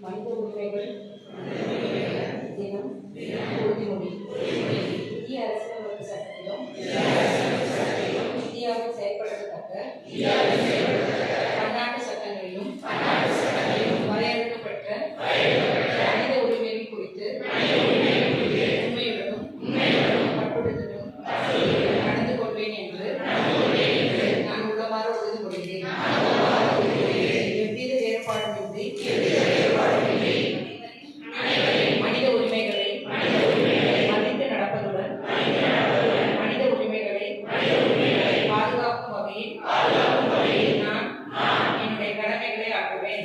மனித உரிமைகள் தினம் உறுதிமொழி. இந்திய அரசியலமைப்பு சட்டத்திலும் இந்தியாவில் செயல்படுத்தத்தக்க பன்னாட்டு சட்டங்களிலும் வரையறுக்கப்பட்ட மனித உரிமைகள் குறித்து உண்மையுடனும் கட்டுறுதியுடனும் நடந்து கொள்வேன் என்று நான் உள்ளவாறு உறுதிமொழிகிறேன். எவ்வித வேறுபாடுமின்றி மனித உரிமைகளை மதித்து நடப்பதுடன் மனித உரிமைகளை பாதுகாக்கும் வகையில் நான் என்னுடைய கடமைகளை ஆற்றுவேன்.